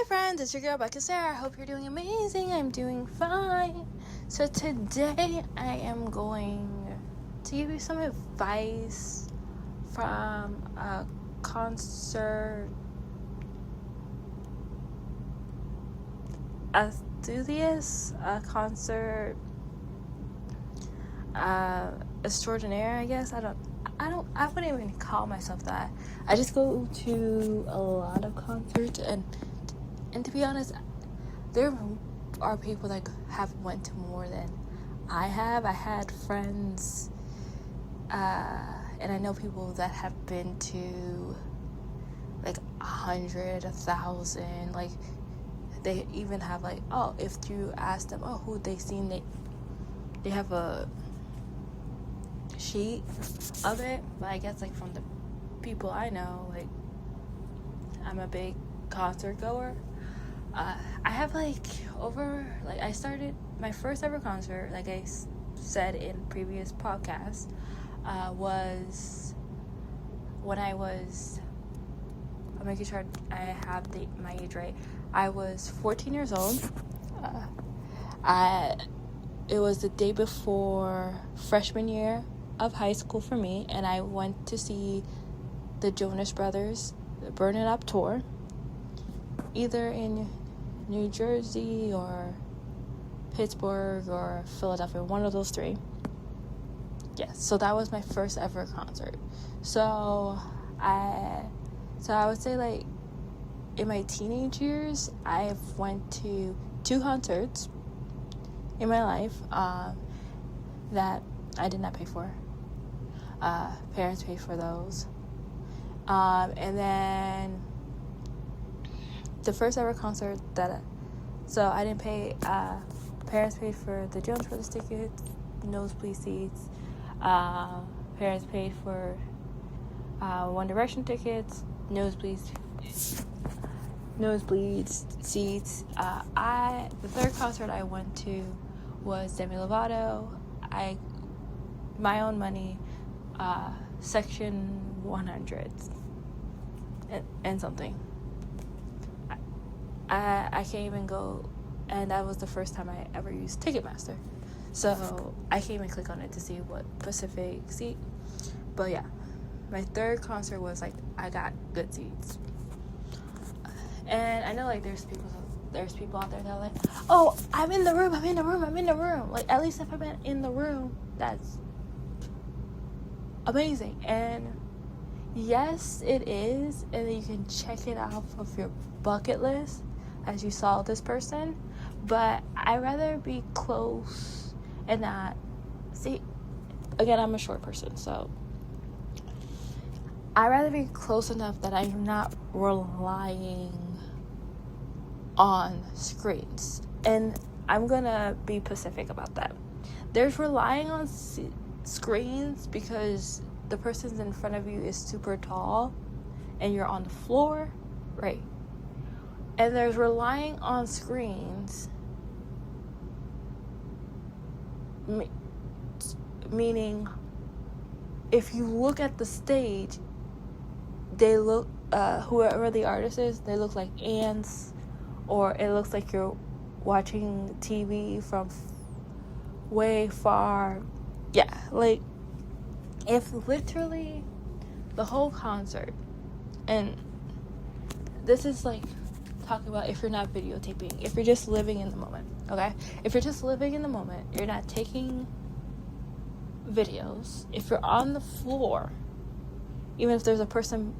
friends, it's your girl Becca Sarah. I hope you're doing amazing. I'm doing fine. So today I am going to give you some advice from a concert enthusiast, a concert extraordinaire, I guess. I wouldn't even call myself that. I just go to a lot of concerts, and to be honest, there are people that have went to more than I have. I had friends, and I know people that have been to like 100, 1,000. Like they even have like, if you ask them, who they seen, they have a sheet of it. But I guess like from the people I know, like I'm a big concert goer. I have I started my first ever concert, like I said in previous podcasts, was when I was, I'm making sure I have my age right. I was 14 years old. It was the day before freshman year of high school for me, and I went to see the Jonas Brothers Burn It Up tour, either in New Jersey or Pittsburgh or Philadelphia, one of those three. Yes, so that was my first ever concert. So I would say, like, in my teenage years, I've went to 2 concerts in my life that I did not pay for. Parents paid for those. And then the first ever concert so I didn't pay. Parents paid for the Jonas Brothers tickets, nosebleed seats. Parents paid for One Direction tickets, nosebleed seats. The third concert I went to was Demi Lovato. My own money, section 100 and something. I can't even go, and that was the first time I ever used Ticketmaster, so I can't even click on it to see what specific seat. But yeah, my third concert was like I got good seats, and I know like there's people out there that are like, I'm in the room. Like, at least if I'm in the room, that's amazing. And yes, it is, and then you can check it off of your bucket list as you saw this person. But I'd rather be close and not see. Again, I'm a short person, so I'd rather be close enough that I'm not relying on screens. And I'm gonna be specific about that. There's relying on screens because the person in front of you is super tall and you're on the floor, right? And there's relying on screens, meaning if you look at the stage, they look, whoever the artist is, they look like ants, or it looks like you're watching TV from way far. Yeah, like, if literally the whole concert, and this is like talking about if you're not videotaping, if you're just living in the moment, okay? If you're just living in the moment, you're not taking videos. If you're on the floor, even if there's a person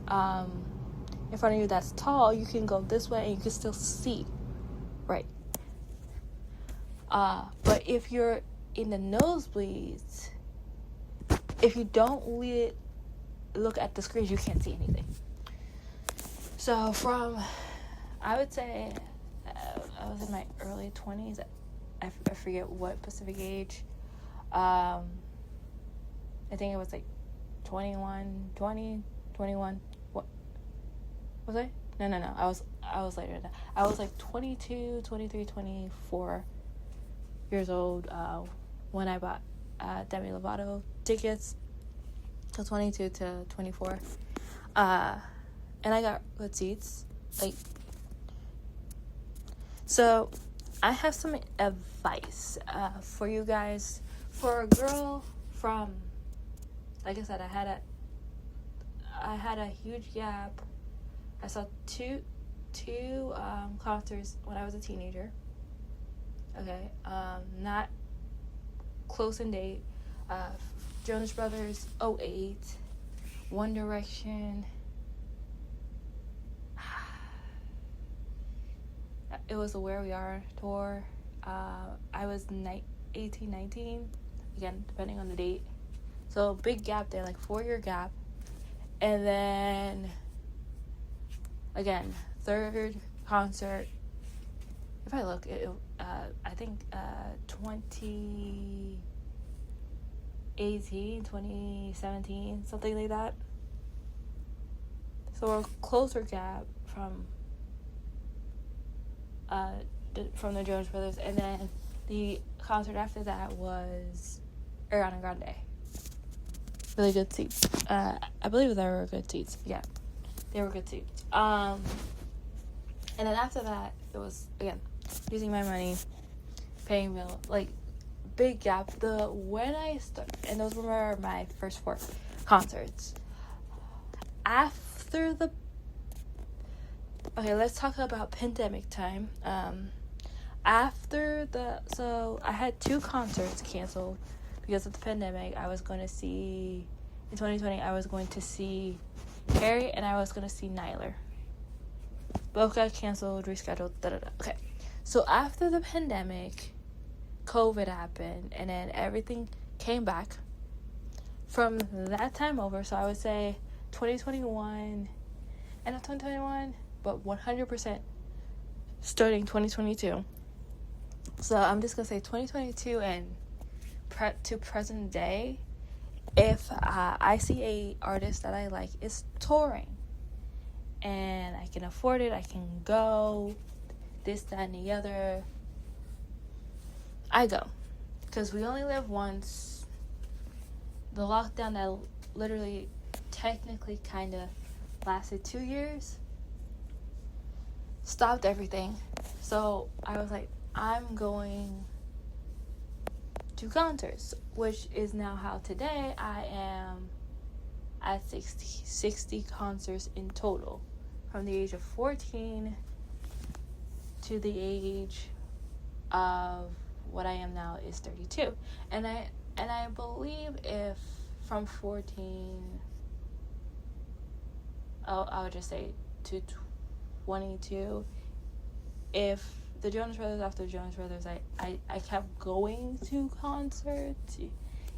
in front of you that's tall, you can go this way and you can still see, right? But if you're in the nosebleeds, if you don't look at the screens, you can't see anything. So I would say, I was in my early 20s. I forget what specific age. I think it was like 21. What was I? No. I was later than that. I was like 22, 23, 24 years old when I bought Demi Lovato tickets. So 22 to 24. And I got good seats. Like, So I have some advice for you guys. For a girl from, like I said, I had a huge gap. I saw two concerts when I was a teenager. Okay, not close in date. Jonas Brothers, 2008. One Direction. It was a Where We Are tour. I was 18, 19. Again, depending on the date. So, big gap there, like 4-year gap. And then, again, third concert. If I look, I think 2018, 2017, something like that. So a closer gap from the Jonas Brothers, and then the concert after that was Ariana Grande. Really good seats. I believe they were good seats. Yeah, they were good seats. And then after that, it was again using my money, paying bill, like big gap. When I started, and those were my first 4 concerts. After let's talk about pandemic time. So I had 2 concerts canceled because of the pandemic. I was going to see, in 2020, I was going to see Harry and I was going to see Nyler. Both got canceled, rescheduled, Okay. So after the pandemic, COVID happened, and then everything came back. From that time over, so I would say 2021, end of 2021, but 100% starting 2022. So I'm just going to say 2022 and to present day, if I see a artist that I like is touring, and I can afford it, I can go, this, that, and the other, I go. Because we only live once. The lockdown that literally, technically, kind of lasted 2 years, stopped everything. So I was like, I'm going to concerts, which is now how today I am at 60 concerts in total, from the age of 14 to the age of what I am now is 32. And I believe if from 14, I would just say to 22, if the Jonas Brothers, after the Jonas Brothers, I kept going to concerts,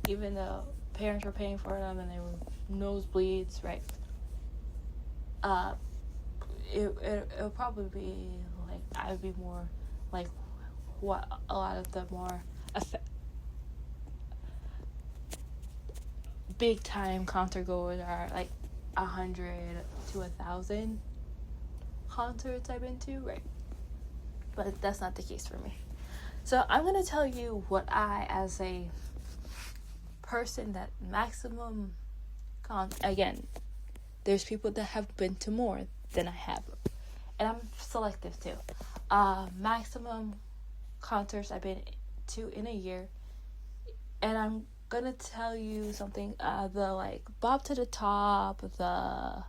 even though parents were paying for them and they were nosebleeds, right? It'll probably be like, I would be more like what a lot of the more big time concert goers are, like 100 to 1,000 concerts I've been to, right? But that's not the case for me. So I'm going to tell you what I, as a person that maximum again, there's people that have been to more than I have, and I'm selective too. Maximum concerts I've been to in a year, and I'm gonna tell you something. The like Bob to the Top, the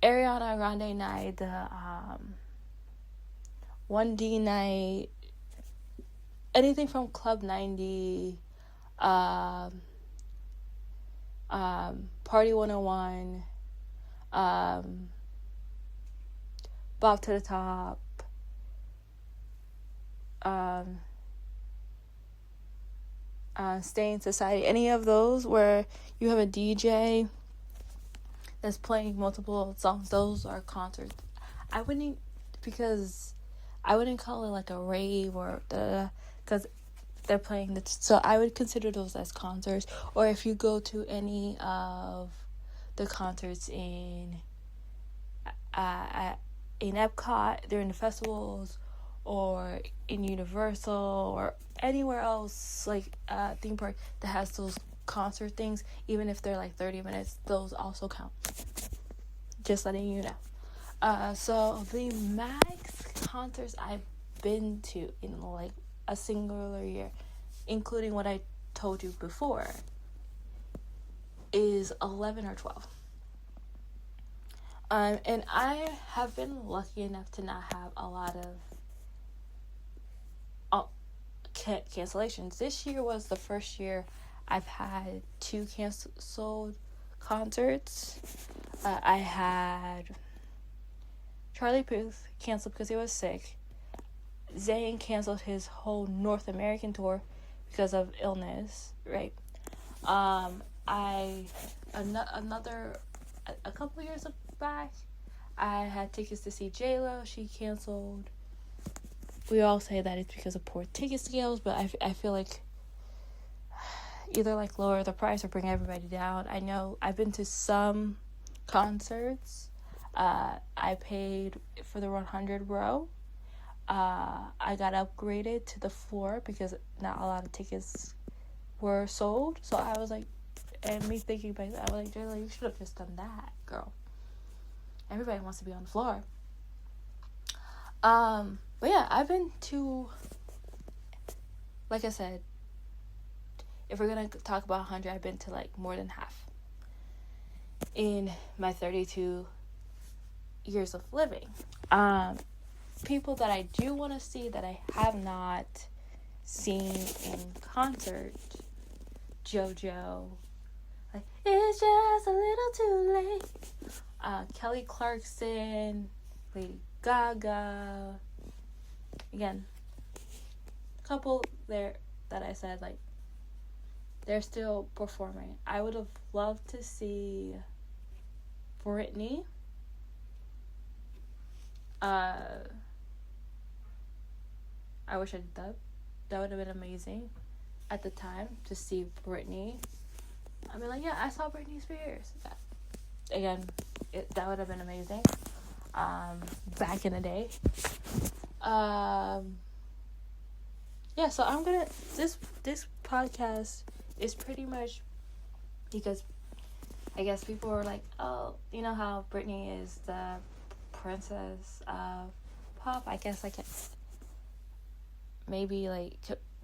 Ariana Grande night, the 1D night, anything from Club 90, Party 101, Bob to the Top, Stay in Society, any of those where you have a DJ that's playing multiple songs, those are concerts. I wouldn't call it like a rave or because they're playing so I would consider those as concerts. Or if you go to any of the concerts in Epcot during the festivals, or in Universal, or anywhere else, like theme park that has those concert things, even if they're like 30 minutes, those also count. Just letting you know. So the max concerts I've been to in like a singular year, including what I told you before, is 11 or 12. And I have been lucky enough to not have a lot of cancellations. This year was the first year I've had 2 canceled concerts. I had Charlie Puth canceled because he was sick. Zayn canceled his whole North American tour because of illness, right? A couple years back, I had tickets to see J-Lo. She canceled. We all say that it's because of poor ticket sales, but I feel like either like lower the price or bring everybody down. I know I've been to some concerts. I paid for the 100 row. I got upgraded to the floor because not a lot of tickets were sold. So I was like, and me thinking back, I was like, J-Lo, you should have just done that, girl. Everybody wants to be on the floor. But yeah, I've been to, like I said, if we're gonna talk about 100, I've been to like more than half in my 32 years of living. People that I do want to see that I have not seen in concert, JoJo, like it's just a little too late. Kelly Clarkson, Lady Gaga. Again, a couple there that I said like they're still performing. I would have loved to see Britney. I wish I did that. That would have been amazing at the time to see Britney. I mean, like, yeah, I saw Britney Spears. Again, that would have been amazing. Back in the day. Yeah, so I'm gonna, this podcast is pretty much because I guess people were like, oh, you know how Britney is the princess of pop? I guess I can maybe like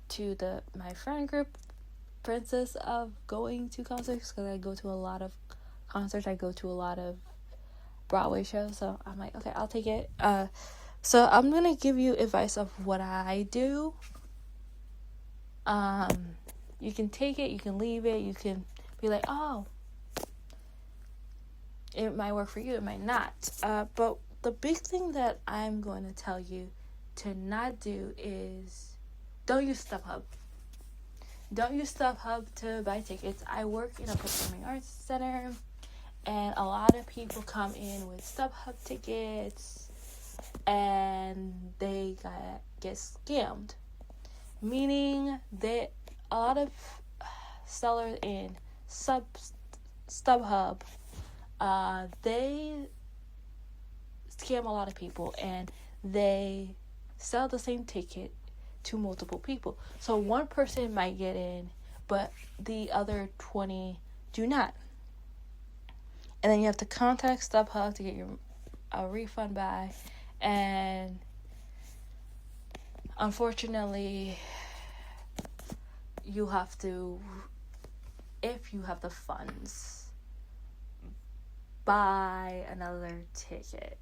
to my friend group, princess of going to concerts, because I go to a lot of concerts. I go to a lot of Broadway shows, so I'm like, okay, I'll take it. So I'm gonna give you advice of what I do. You can take it, you can leave it, you can be like, oh, it might work for you, it might not. But the big thing that I'm going to tell you to not do is don't use StubHub. Don't use StubHub to buy tickets. I work in a performing arts center, and a lot of people come in with StubHub tickets, and they get scammed. Meaning that a lot of sellers in StubHub, they scam a lot of people, and they sell the same ticket to multiple people. So one person might get in, but the other 20 do not. And then you have to contact StubHub to get a refund back. And unfortunately, you have to, if you have the funds, buy another ticket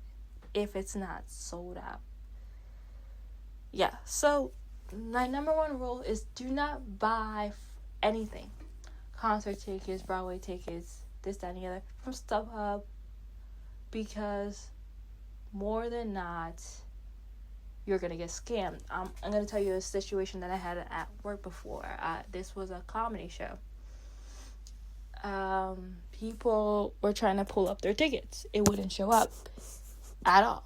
if it's not sold out. Yeah, so my number one rule is do not buy anything. Concert tickets, Broadway tickets, this, that, and the other from StubHub, because more than not, you're going to get scammed. I'm going to tell you a situation that I had at work before. This was a comedy show. People were trying to pull up their tickets. It wouldn't show up at all.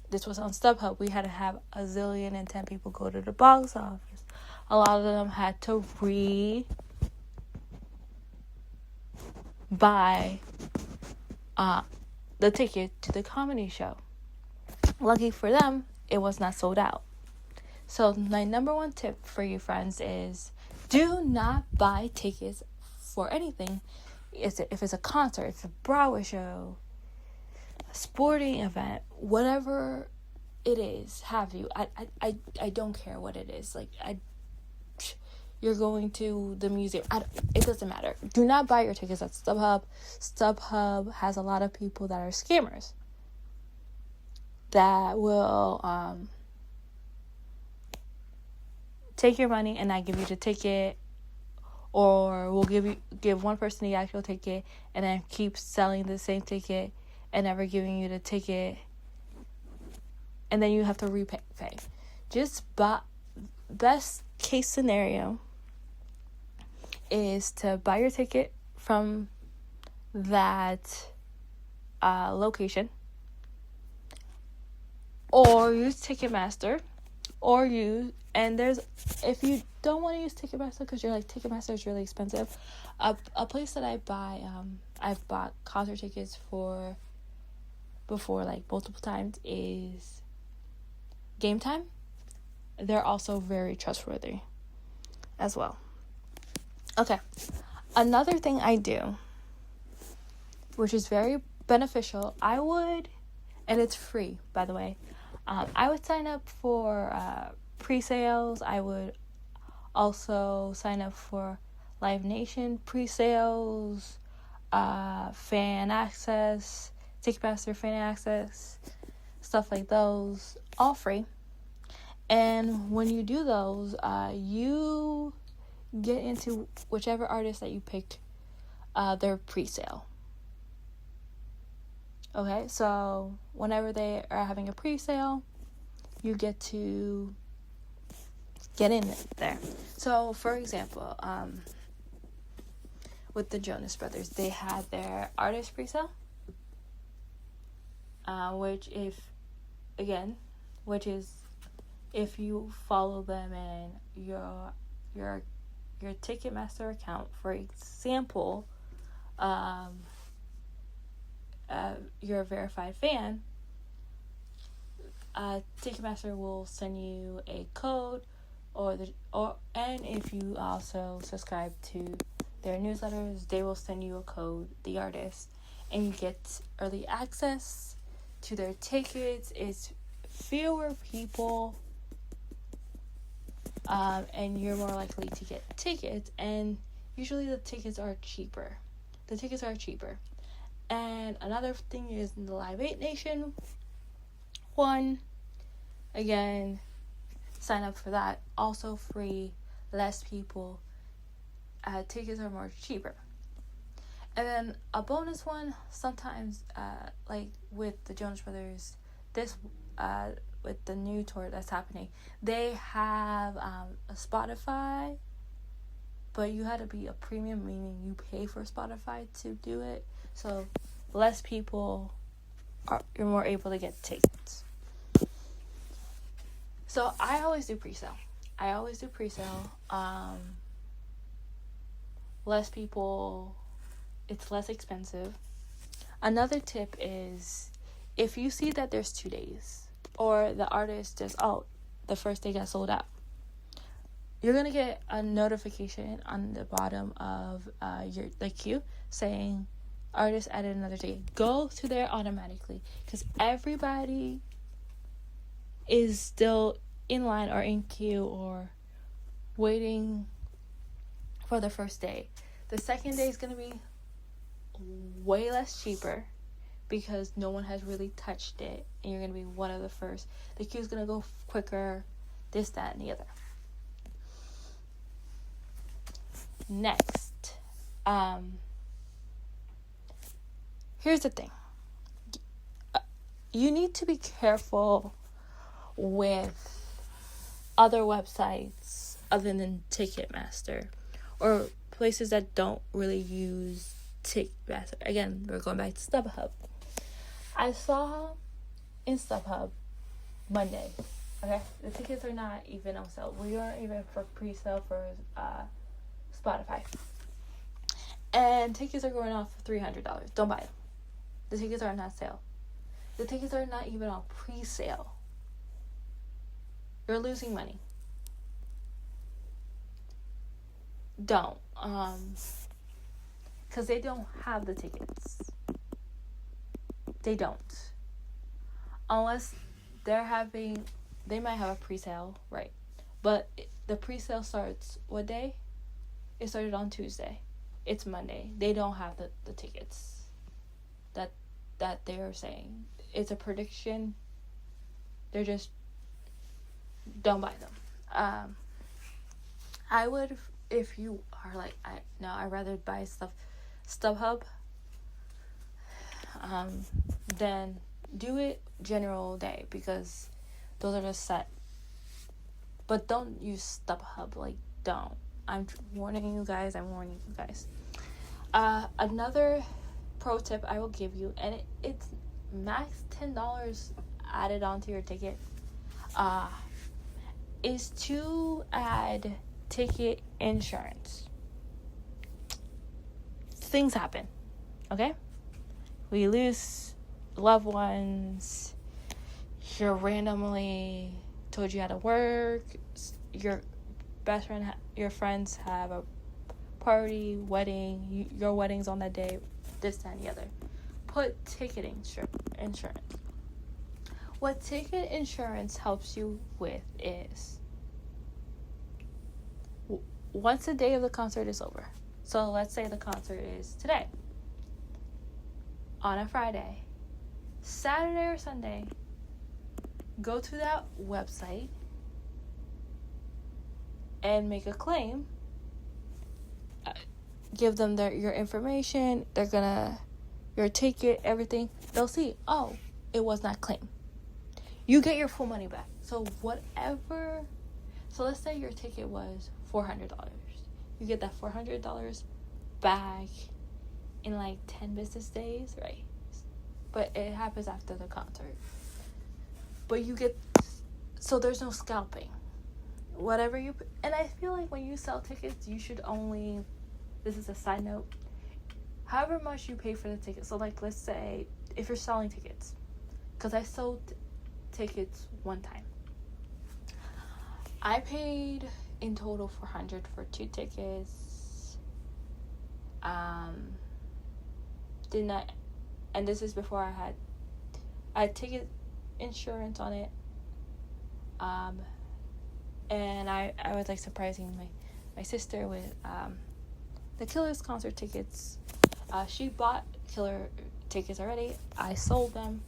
This was on StubHub. We had to have 1,010 people go to the box office. A lot of them had to buy the ticket to the comedy show. Lucky for them, it was not sold out. So my number one tip for you friends is do not buy tickets for anything. If it's a concert, it's a Broadway show, a sporting event, whatever it is. Have you? I don't care what it is. Like, you're going to the museum. It doesn't matter. Do not buy your tickets at StubHub. StubHub has a lot of people that are scammers that will take your money and not give you the ticket, or will give one person the actual ticket and then keep selling the same ticket and never giving you the ticket, and then you have to repay. Just best case scenario is to buy your ticket from that location, or use Ticketmaster, if you don't want to use Ticketmaster because you're like, Ticketmaster is really expensive, a place that I've bought concert tickets for before, like multiple times, is Game Time. They're also very trustworthy as well. Okay, another thing I do, which is very beneficial, and it's free, by the way, I would sign up for pre-sales. I would also sign up for Live Nation pre-sales, fan access, Ticketmaster fan access, stuff like those, all free. And when you do those, you get into whichever artist that you picked, their pre-sale. Okay, so whenever they are having a pre-sale, you get to get in there. So, for example, with the Jonas Brothers, they had their artist pre-sale, which is if you follow them in your Ticketmaster account, for example, you're a verified fan, Ticketmaster will send you a code, and if you also subscribe to their newsletters, they will send you a code, the artist, and you get early access to their tickets. It's fewer people, and you're more likely to get tickets, and usually the tickets are cheaper. And another thing is the Live Nation one. Again, sign up for that. Also free, less people. Tickets are more cheaper. And then a bonus one, sometimes, like with the Jonas Brothers, with the new tour that's happening, they have a Spotify, but you had to be a premium, meaning you pay for Spotify to do it. So less people, you're more able to get tickets. So I always do pre-sale. Less people, it's less expensive. Another tip is, if you see that there's 2 days, or the artist just, the first day got sold out, you're going to get a notification on the bottom of the queue saying, artist added another day. Go to there automatically, because everybody is still in line or in queue or waiting for the first day. The second day is going to be way less cheaper because no one has really touched it, and you're going to be one of the first. The queue is going to go quicker, this, that, and the other. Next, here's the thing. You need to be careful with other websites other than Ticketmaster, or places that don't really use Ticketmaster. Again, we're going back to StubHub. I saw in StubHub Monday, okay, the tickets are not even on sale. We aren't even for pre-sale for Spotify. And tickets are going off for $300. Don't buy them. The tickets are not sale. The tickets are not even on pre-sale. You're losing money. Don't. Because they don't have the tickets. They don't. Unless they might have a pre-sale, right? But the pre-sale starts what day? It started on Tuesday. It's Monday. They don't have the tickets that they're saying. It's a prediction. They're just, don't buy them. I would, if you are like, I'd rather buy StubHub. Then do it general day, because those are just set. But don't use StubHub. Like, don't. I'm warning you guys. Another pro tip I will give you, and it's max $10 added onto your ticket, is to add ticket insurance. Things happen, okay? We lose loved ones. You're randomly told you had to work. Your best friend, your friends have a party, wedding. Your wedding's on that day. This, that, and the other. Put ticket insurance. What ticket insurance helps you with is, once the day of the concert is over. So let's say the concert is today, on a Friday, Saturday or Sunday, go to that website and make a claim. Give them your information. They're gonna, your ticket, everything. They'll see, oh, it was not claimed. You get your full money back. So let's say your ticket was $400. You get that $400 back in like 10 business days, right? But it happens after the concert. But you get, so there's no scalping. Whatever and I feel like when you sell tickets, you should only, this is a side note, however much you pay for the ticket. So like, let's say if you're selling tickets, because I sold tickets one time, I paid in total $400 for 2 tickets. And this is before I had ticket insurance on it. And I was like surprising my sister with the Killers concert tickets. She bought Killer tickets already. I sold them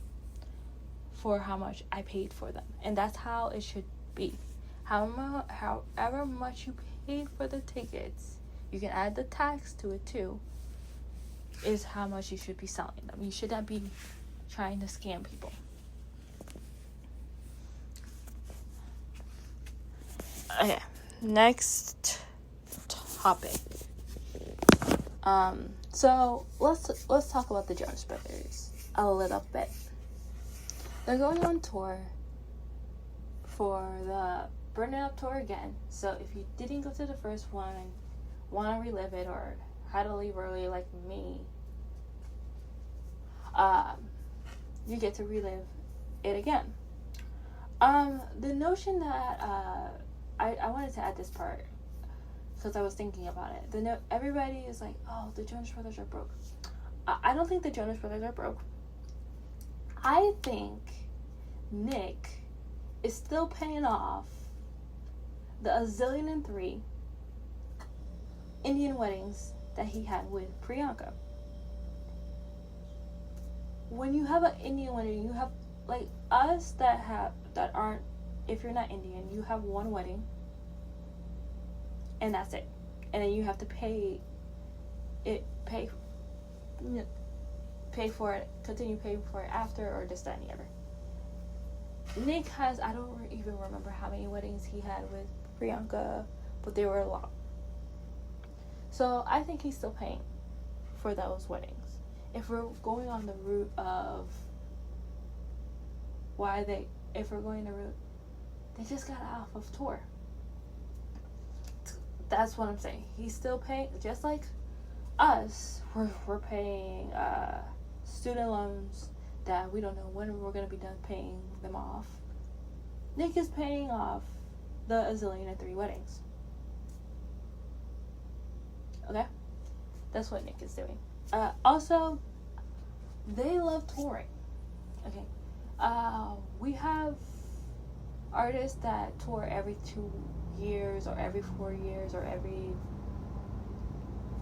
for how much I paid for them, and that's how it should be. However much you paid for the tickets, you can add the tax to it too, is how much you should be selling them. You should not be trying to scam people. Okay, next topic. So let's talk about the Jonas Brothers a little bit. They're going on tour for the Burn It Up tour again. So if you didn't go to the first one and want to relive it, or had to leave early like me, you get to relive it again. The notion that I wanted to add this part because I was thinking about it. Everybody is like, oh, the Jonas Brothers are broke. I don't think the Jonas Brothers are broke. I think Nick is still paying off the 1,000,003 Indian weddings that he had with Priyanka. When you have an Indian wedding, you have, like us that aren't, if you're not Indian, you have one wedding and that's it, and then you have to pay for it, continue paying for it after, or this, that, and the other. Nick has, I don't even remember how many weddings he had with Priyanka, but they were a lot. So I think he's still paying for those weddings. If we're going on the route of if we're going the route, they just got off of tour. That's what I'm saying. He's still paying, just like us. We're paying student loans that we don't know when we're going to be done paying them off. Nick is paying off the 1,000,003 weddings. Okay? That's what Nick is doing. Also, they love touring. Okay? We have artists that tour every 2 years or every 4 years or every,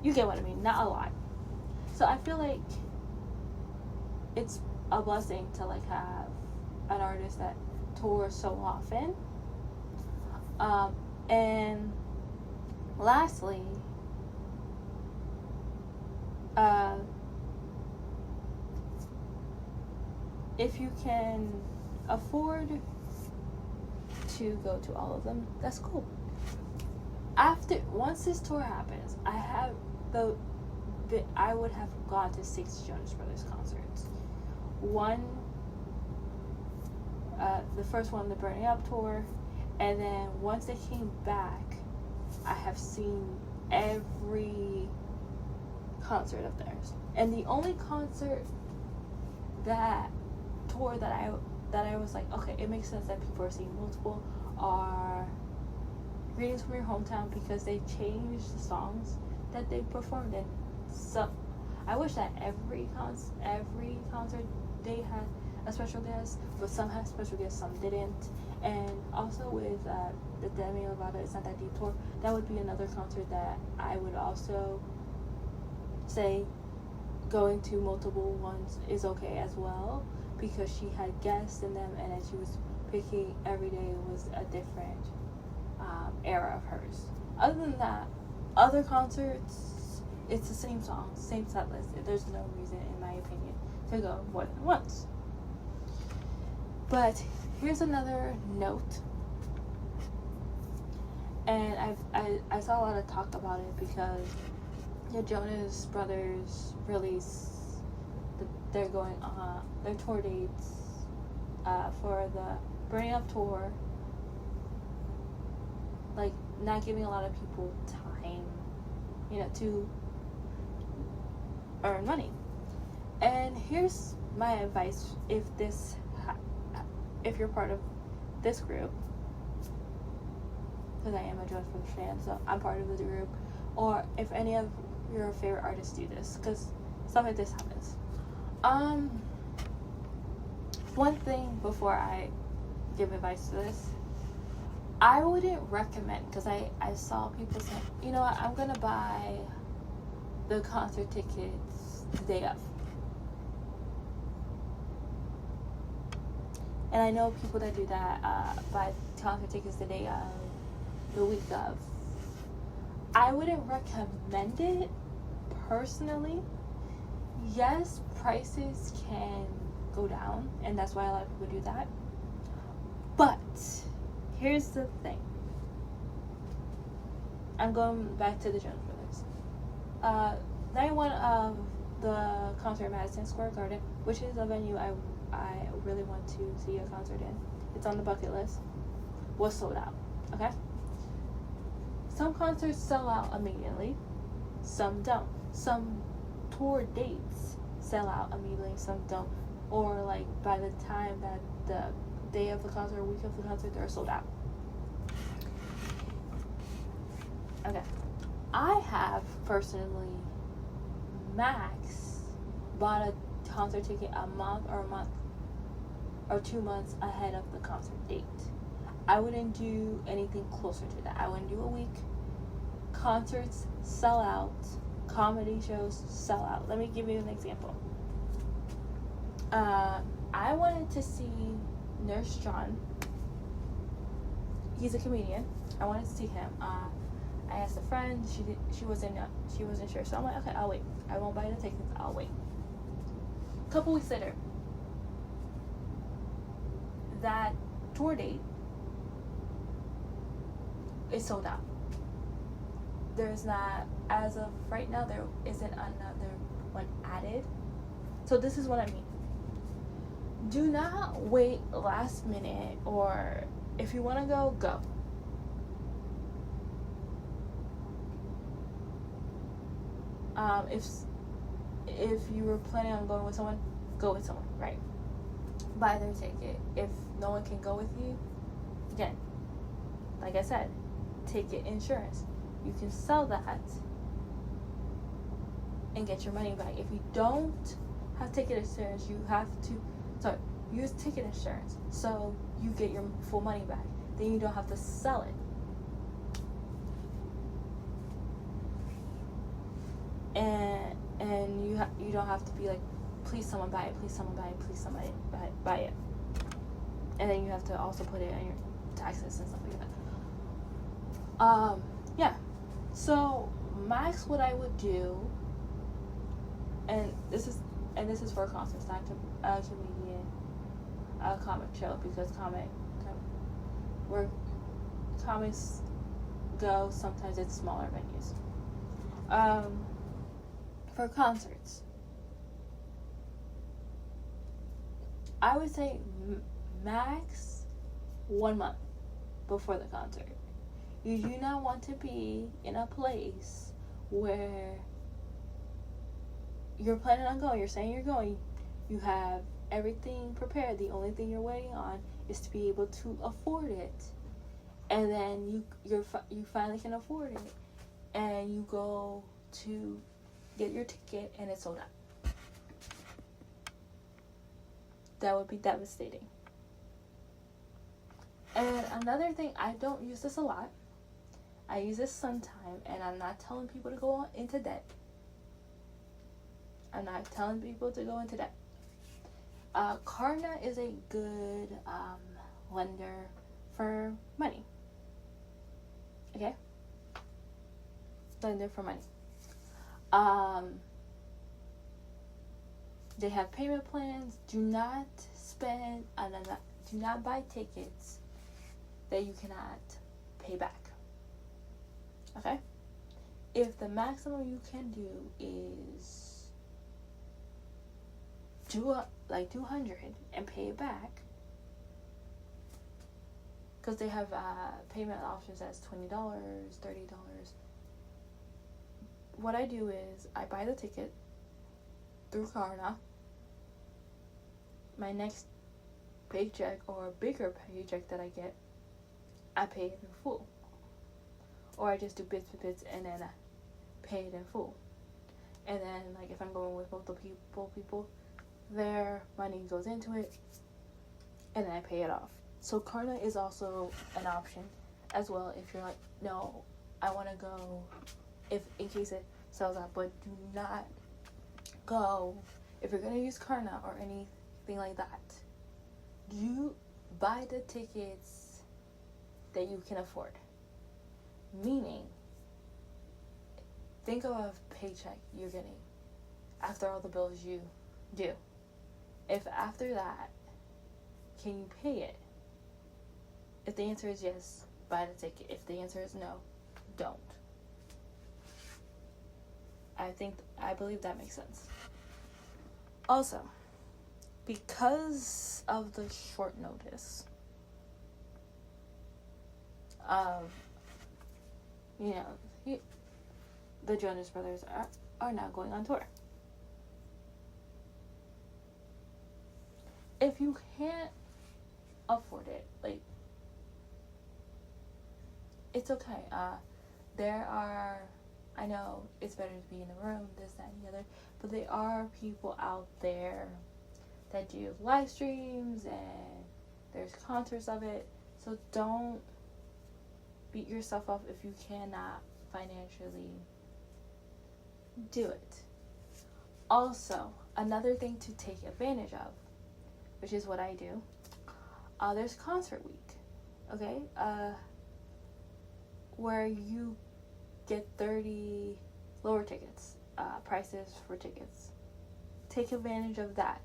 you get what I mean, not a lot. So I feel like it's a blessing to like have an artist that tours so often. And lastly, if you can afford to go to all of them, that's cool. Once this tour happens, I would have gone to 6 Jonas Brothers concerts. One, the first one, the Burning Up tour, and then once they came back, I have seen every concert of theirs. And the only concert tour that I was like, okay, it makes sense that people are seeing multiple, are Greetings from Your Hometown, because they changed the songs that they performed in. So I wish that every concert they had a special guest, but some had special guests, some didn't. And also with the Demi Lovato It's Not That Deep tour, that would be another concert that I would also say going to multiple ones is okay as well, because she had guests in them, and then she was picking every day was a different era of hers. Other than that, other concerts, it's the same song, same set list. There's no reason, in my opinion, to go more than once. But here's another note, and I saw a lot of talk about it because the Jonas Brothers released they're going on their tour dates for the Burning Up tour, like not giving a lot of people time, to earn money. And here's my advice: if you're part of this group, because I am a Jonas Brothers fan, so I'm part of the group, or if any of your favorite artists do this, because stuff like this happens. One thing before I give advice to this, I wouldn't recommend, because I saw people say, you know what, I'm gonna buy the concert tickets the day of. And I know people that do that, buy concert tickets the day of, the week of. I wouldn't recommend it personally. Yes, prices can go down, and that's why a lot of people do that. But here's the thing. I'm going back to the Jonas Brothers. Night one of the concert at Madison Square Garden, which is a venue I really want to see a concert in. It's on the bucket list. Was sold out. Okay? Some concerts sell out immediately. Some don't. Some tour dates sell out immediately. Some don't. Or like by the time that the day of the concert or week of the concert, they're sold out. Okay. I have personally max bought a concert ticket a month or 2 months ahead of the concert date. I wouldn't do anything closer to that. I wouldn't do a week. Concerts sell out. Comedy shows sell out. Let me give you an example. I wanted to see Nurse John. He's a comedian. I wanted to see him. I asked a friend. She wasn't sure. So I'm like, okay, I'll wait. I won't buy the tickets. I'll wait. A couple weeks later, that tour date is sold out. There's not, as of right now, there isn't another one added. So this is what I mean. Do not wait last minute, or if you want to go, go. If you were planning on going with someone, go with someone, right? Buy their ticket. If no one can go with you, again, like I said, ticket insurance. You can sell that and get your money back. If you don't have ticket insurance, you have to, use ticket insurance so you get your full money back. Then you don't have to sell it. And you don't have to be like, please someone buy it, please someone buy it, please somebody buy it. And then you have to also put it on your taxes and stuff like that. Yeah. So max what I would do, and this is for concerts, not a comedian, a comic show, because where comics go, sometimes it's smaller venues. For concerts, I would say max 1 month before the concert. You do not want to be in a place where you're planning on going, you're saying you're going, you have everything prepared, the only thing you're waiting on is to be able to afford it, and then you finally can afford it, and you go to get your ticket and it's sold out. That would be devastating. And another thing, I don't use this a lot. I use this sometime, and I'm not telling people to go into debt. I'm not telling people to go into debt. Klarna is a good lender for money. Okay? Lender for money. They have payment plans. Do not do not buy tickets that you cannot pay back. Okay? If the maximum you can do is do $200 and pay it back, because they have payment options as $20, $30. What I do is I buy the ticket through Klarna. My next paycheck or bigger paycheck that I get, I pay it in full. Or I just do bits and then I pay it in full. And then, like, if I'm going with multiple people, their money goes into it, and then I pay it off. So Klarna is also an option as well if you're like, no, I want to go, in case it sells out. But do not go, if you're going to use Klarna or anything like that, you buy the tickets that you can afford. Meaning, think of a paycheck you're getting after all the bills you do. If after that, can you pay it? If the answer is yes, buy the ticket. If the answer is no, don't. I believe that makes sense. Also, because of the short notice of, the Jonas Brothers are now going on tour. If you can't afford it, like, it's okay. I know it's better to be in a room, this, that, and the other, but there are people out there that do live streams and there's concerts of it, so don't beat yourself up if you cannot financially do it. Also, another thing to take advantage of, which is what I do, there's concert week, okay, where you get 30 lower tickets, prices for tickets. Take advantage of that.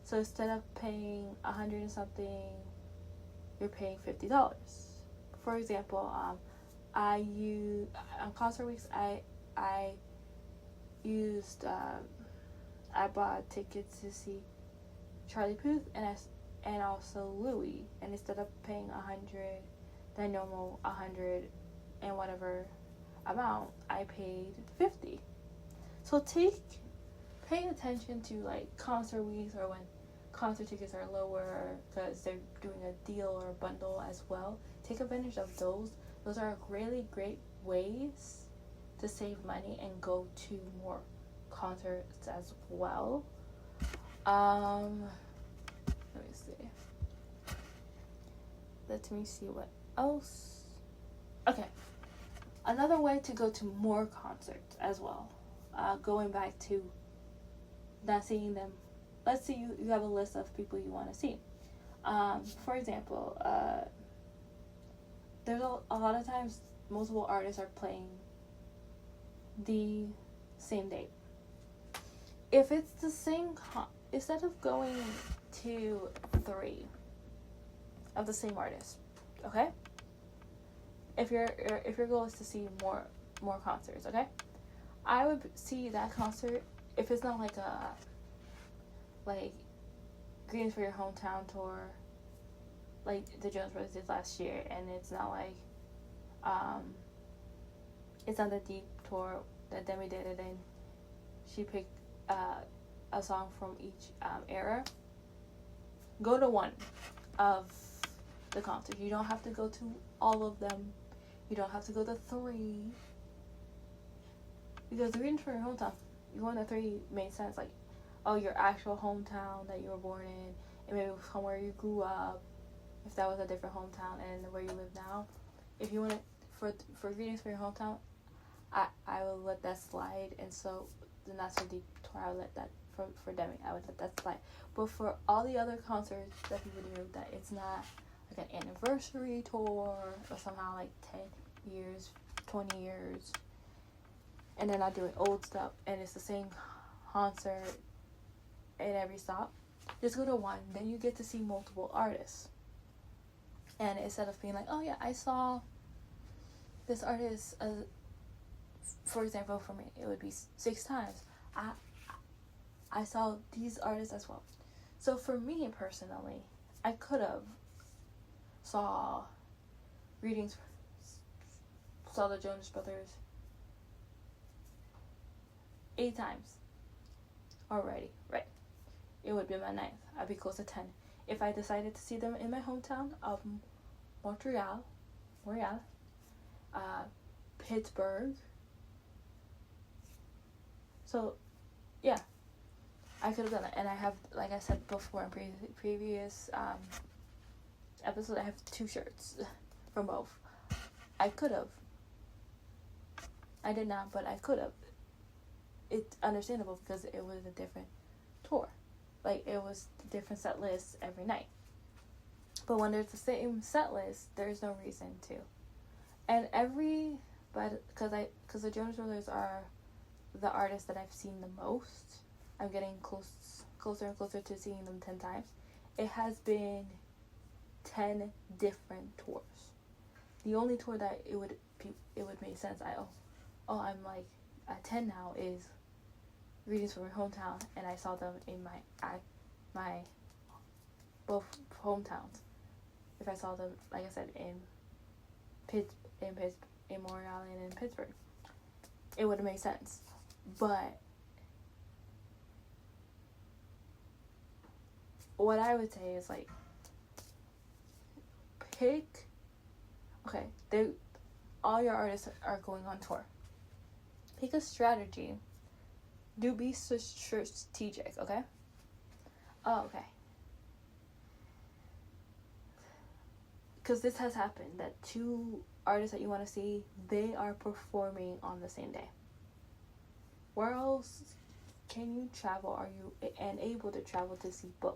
So instead of paying $100 and something, you're paying $50. For example, on concert weeks, I bought tickets to see Charlie Puth and also Louis, and instead of paying $100, the normal $100 and whatever amount, I paid $50. So pay attention to like concert weeks or when concert tickets are lower because they're doing a deal or a bundle as well. Take advantage of those. Those are really great ways to save money and go to more concerts as well. see. Let me see what else. Okay. Another way to go to more concerts as well. Going back to not seeing them. Let's say you have a list of people you want to see. For example, there's a lot of times multiple artists are playing the same date. If it's the same, instead of going to 3 of the same artist, okay? If your goal is to see more concerts, okay? I would see that concert if it's not like Greetings for Your Hometown tour, like the Jonas Brothers did last year, and it's not like it's not the Deep tour that Demi did it in. She picked a song from each era. Go to one of the concerts. You don't have to go to all of them. You don't have to go to 3. Because the Greetings for Your Hometown, you going to 3 made sense. Like, oh, your actual hometown that you were born in, and maybe somewhere you grew up, if that was a different hometown, and where you live now. If you want to, for Greetings for Your Hometown, I will let that slide, and so the Not So Deep tour, I would let that, for Demi, I would let that slide. But for all the other concerts that people do, that it's not like an anniversary tour, or somehow like 10 years, 20 years, and they're not doing old stuff, and it's the same concert at every stop, just go to one. Then you get to see multiple artists. And instead of being like, oh yeah, I saw this artist, for example, for me, it would be 6 times. I saw these artists as well. So for me personally, I could have saw the Jonas Brothers 8 times already, right? It would be my 9th. I'd be close to 10. If I decided to see them in my hometown of Montreal, Pittsburgh. So, yeah, I could have done it. And I have, like I said before in previous episodes, I have 2 shirts from both. I could have. I did not, but I could have. It's understandable because it was a different tour. Like, it was different set lists every night. But when there's the same set list, there's no reason to. And because the Jonas Brothers are the artists that I've seen the most, I'm getting closer and closer to seeing them 10 times. It has been 10 different tours. The only tour that it would make sense, I'm like at 10 now, is Greetings from Your Hometown, and I saw them in my both hometowns. If I saw them, like I said, in Montreal and in Pittsburgh, it would have made sense. But what I would say is, like, all your artists are going on tour. Pick a strategy. Do be strategic, okay? Oh, okay. Because this has happened, that 2 artists that you want to see, they are performing on the same day. Where else can you travel? Are you able to travel to see both?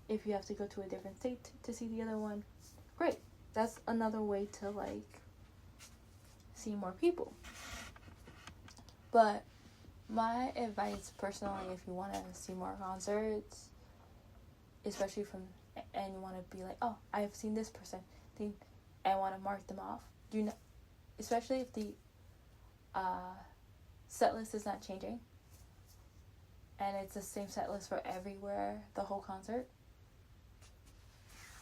If you have to go to a different state to see the other one, great. That's another way to, like, see more people. But my advice personally, if you want to see more concerts, especially and you want to be like, oh, I've seen this person, and want to mark them off, especially if the set list is not changing and it's the same set list for everywhere, the whole concert,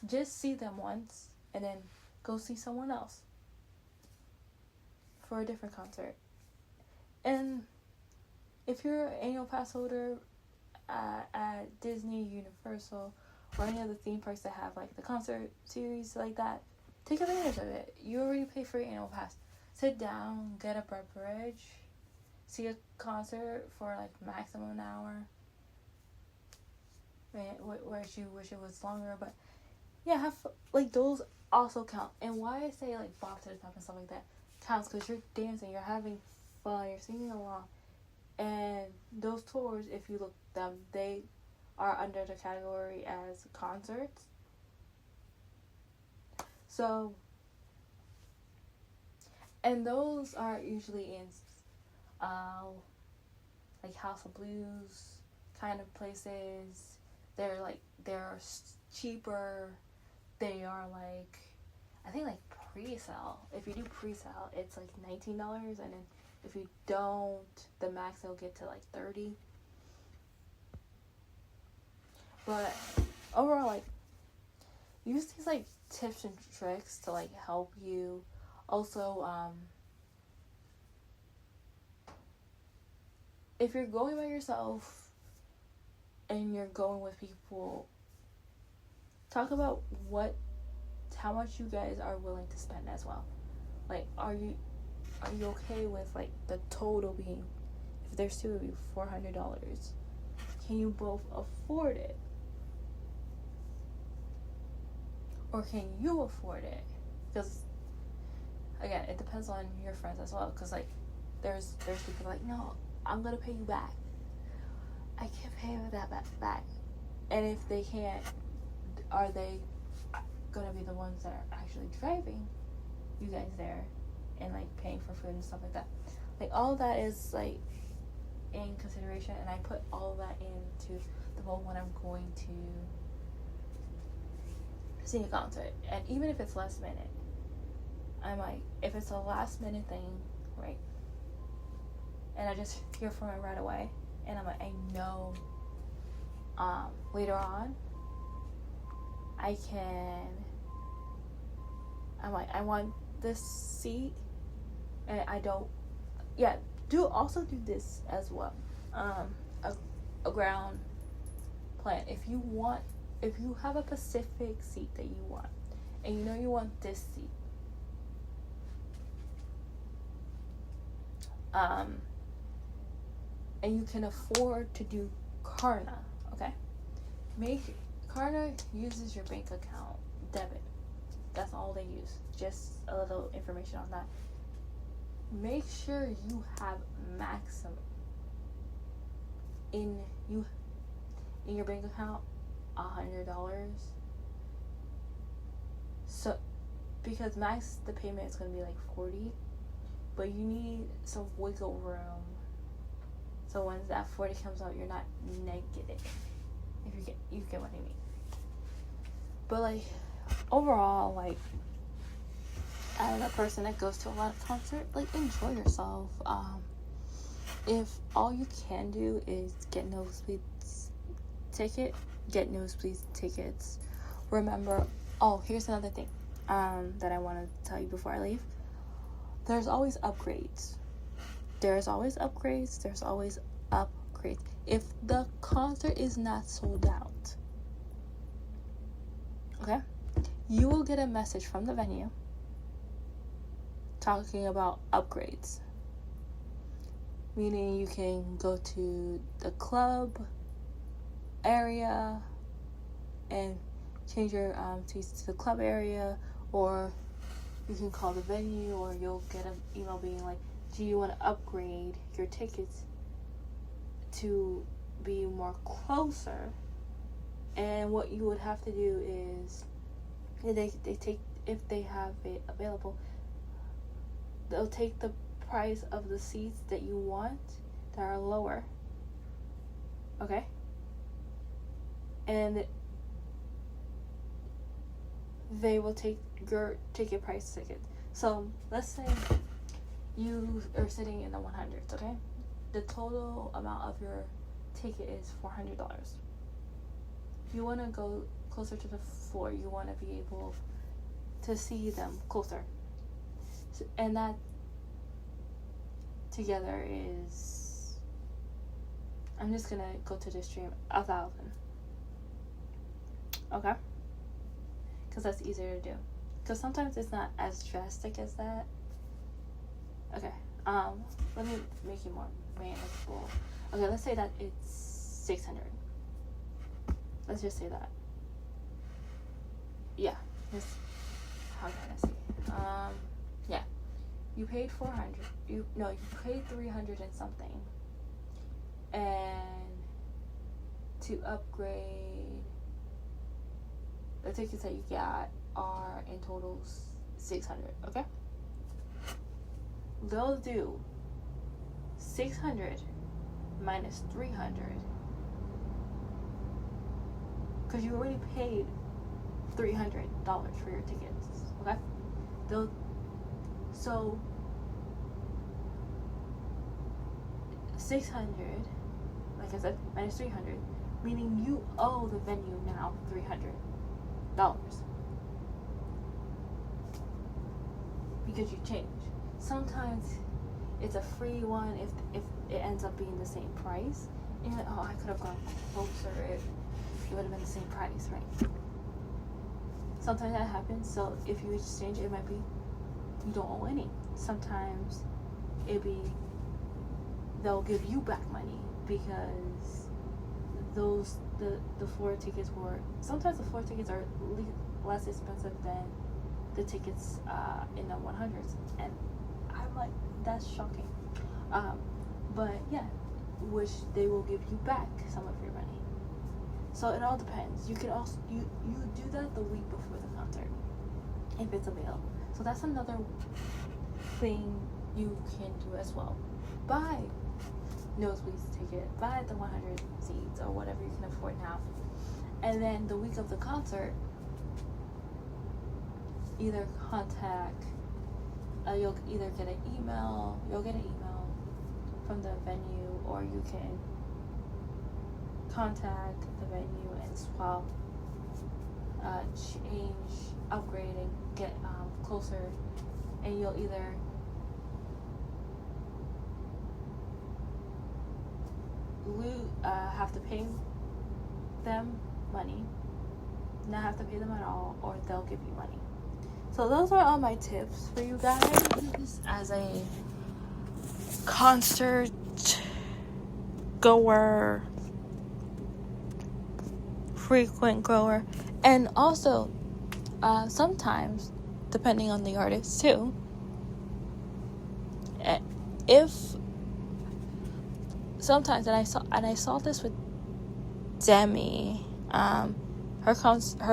just see them once and then go see someone else for a different concert. And if you're an annual pass holder at Disney, Universal, or any other theme parks that have, like, the concert series like that, take advantage of it. You already pay for your annual pass. Sit down, get a beverage, see a concert for, like, maximum an hour. whereas you wish it was longer. But yeah, have like those also count. And why I say like bob to the top and stuff like that counts, because you're dancing, you're having fun, you're singing along. And those tours, if you look them, they are under the category as concerts. So, and those are usually in like House of Blues kind of places. They're cheaper. They are like, I think like pre-sale. If you do pre-sale, it's like $19, and then if you don't, the max they'll get to like $30. But overall, like, use these like tips and tricks to like help you. Also, if you're going by yourself and you're going with people, talk about how much you guys are willing to spend as well. Like, are you okay with like the total being, if there's two of you, $400? Can you both afford it? Or can you afford it? Because again, it depends on your friends as well. Because like, there's people like, no, I'm gonna pay you back. I can't pay you that back. And if they can't, are they gonna be the ones that are actually driving you guys there and like paying for food and stuff like that? Like, all of that is like in consideration, and I put all of that into the bowl when I'm going to see a concert. And even if it's last minute, I'm like, if it's a last minute thing, right, and I just hear from it right away, and I'm like, I know later on I'm like, I want this seat, and I don't, do this as well. A ground plan. If you have a specific seat that you want, and you know you want this seat, and you can afford to do Klarna, okay? Klarna uses your bank account debit. That's all they use. Just a little information on that. Make sure you have maximum in your bank account $100. So, because max the payment is gonna be like $40, but you need some wiggle room. So when that 40 comes out, you're not negative. If you get what I mean. But like, overall, like, as a person that goes to a lot of concerts, like, enjoy yourself. If all you can do is get nosebleed tickets. Remember, here's another thing that I want to tell you before I leave. There's always upgrades. If the concert is not sold out, okay, you will get a message from the venue talking about upgrades. Meaning you can go to the club area and change your seats to the club area, or you can call the venue, or you'll get an email being like, do you want to upgrade your tickets to be more closer? And what you would have to do is, if they have it available, they'll take the price of the seats that you want that are lower, okay, and they will take your ticket price. So let's say you are sitting in the 100s, okay? The total amount of your ticket is $400. If you want to go closer to the floor, you want to be able to see them closer. So, and that together is, I'm just going to go to the stream, 1,000. Okay? Because that's easier to do. Because sometimes it's not as drastic as that. Okay. Let me make it more manageable. Okay, let's say that it's 600. Let's just say that. Yeah. How can I say? Yeah. You paid 400. You paid 300 and something. And to upgrade, the tickets that you got are in total 600. Okay. They'll do 600 minus 300 because you already paid $300 for your tickets. Okay. So 600, like I said, minus 300, meaning you owe the venue now $300 because you changed. Sometimes it's a free one if it ends up being the same price. And you're like, oh, I could have gone closer if it would have been the same price, right? Sometimes that happens. So if you exchange, it might be you don't owe any. Sometimes they'll give you back money because the floor tickets were, sometimes the floor tickets are less expensive than the tickets in the 100s, and I'm like, that's shocking. But yeah, which they will give you back some of your money. So it all depends. You can also you do that the week before the concert if it's available. So that's another thing you can do as well. Buy nosebleeds ticket, buy the 100 seats or whatever you can afford now, and then the week of the concert, either contact. You'll either get an email. You'll get an email from the venue, or you can contact the venue and swap, change, upgrade, and get closer. And you'll either have to pay them money, not have to pay them at all, or they'll give you money. So those are all my tips for you guys as a concert goer, frequent goer, and also sometimes, depending on the artist too, if sometimes, and I saw this with Demi, her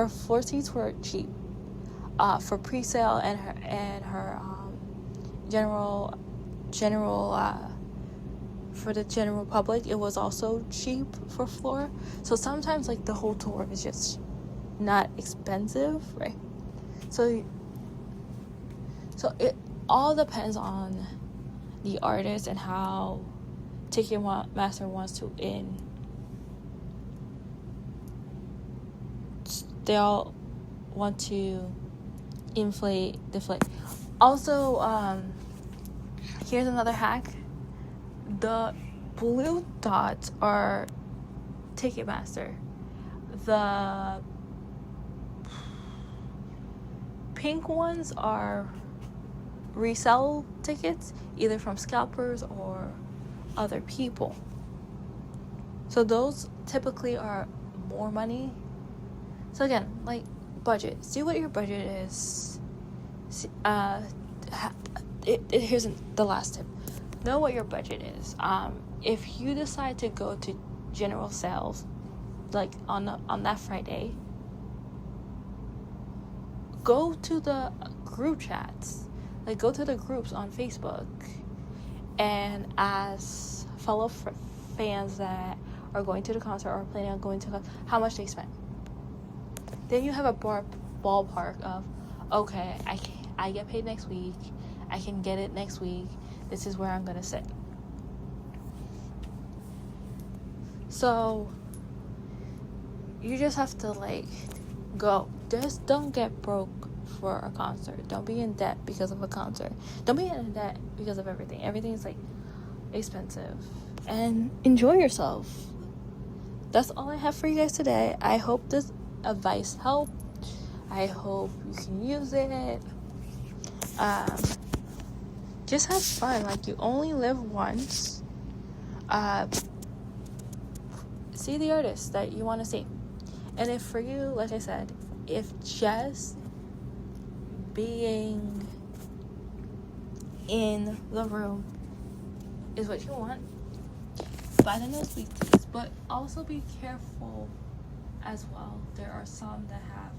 floor seats were cheap. For pre-sale and her general for the general public, it was also cheap for floor. So sometimes like the whole tour is just not expensive, right? So it all depends on the artist and how Ticketmaster wants to in. They all want to inflate, deflate. Also, here's another hack. The blue dots are Ticketmaster. The pink ones are resell tickets, either from scalpers or other people. So those typically are more money. So again, like budget. See what your budget is. Here's the last tip. Know what your budget is. If you decide to go to general sales, like on that Friday, go to the group chats. Like go to the groups on Facebook and ask fellow fans that are going to the concert or planning on going to how much they spent. Then you have a ballpark of, okay, I get paid next week. I can get it next week. This is where I'm going to sit. So you just have to like go. Just don't get broke for a concert. Don't be in debt because of a concert. Don't be in debt because of everything. Everything is like expensive. And enjoy yourself. That's all I have for you guys today. I hope this advice helped. I hope you can use it. Just have fun. Like, you only live once. See the artist that you want to see. And if for you, like I said, if just being in the room is what you want, buy the nosebleed teas. But also be careful as well. There are some that have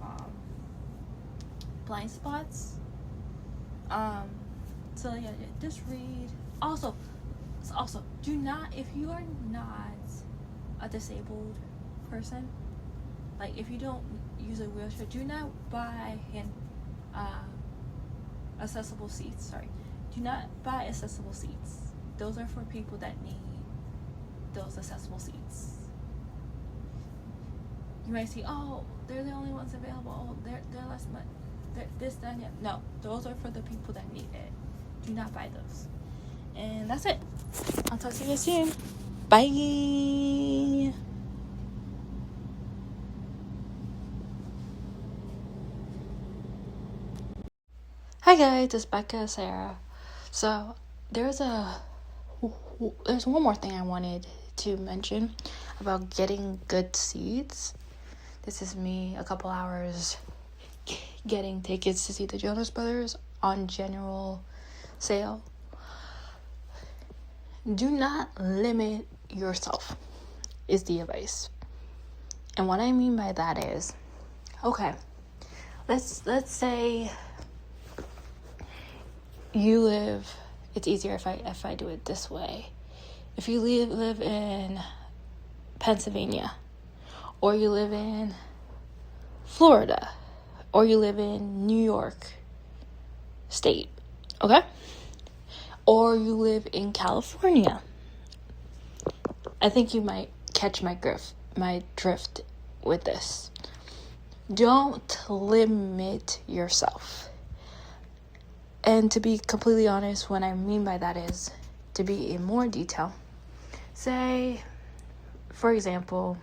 blind spots. So yeah, just read. Also, do not, if you are not a disabled person, like if you don't use a wheelchair, do not buy accessible seats. Do not buy accessible seats. Those are for people that need those accessible seats. You might see, oh, they're the only ones available. Oh, they're less money. This, that, and that. No, those are for the people that need it. Do not buy those. And that's it. I'll talk to you soon. Bye. Hi guys, it's Becca, Sarah. So there's one more thing I wanted to mention about getting good seats. This is me a couple hours getting tickets to see the Jonas Brothers on general sale. Do not limit yourself is the advice. And what I mean by that is, okay, let's say you live, it's easier if I do it this way. If you live in Pennsylvania, or you live in Florida, or you live in New York State, okay? Or you live in California. I think you might catch my drift with this. Don't limit yourself. And to be completely honest, what I mean by that is, to be in more detail, say, for example,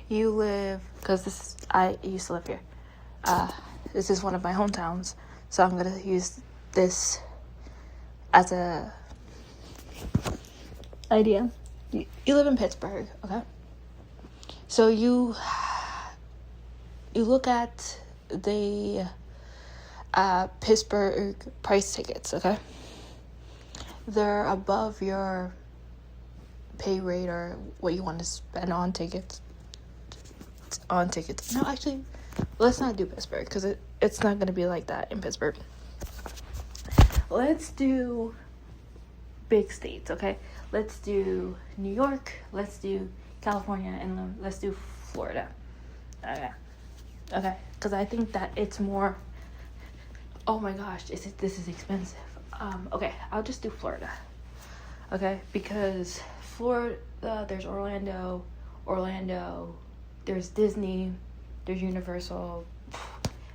you live, because I used to live here. This is one of my hometowns, so I'm going to use this as a idea. You live in Pittsburgh, okay? So you look at the Pittsburgh price tickets, okay? They're above your pay rate or what you want to spend on tickets. No, actually, let's not do Pittsburgh because it's not going to be like that in Pittsburgh. Let's do big states, okay? Let's do New York, let's do California, and let's do Florida. Okay, because I think that it's more, oh my gosh, this is expensive. Okay, I'll just do Florida. Okay, because Florida, there's Orlando, there's Disney, there's Universal.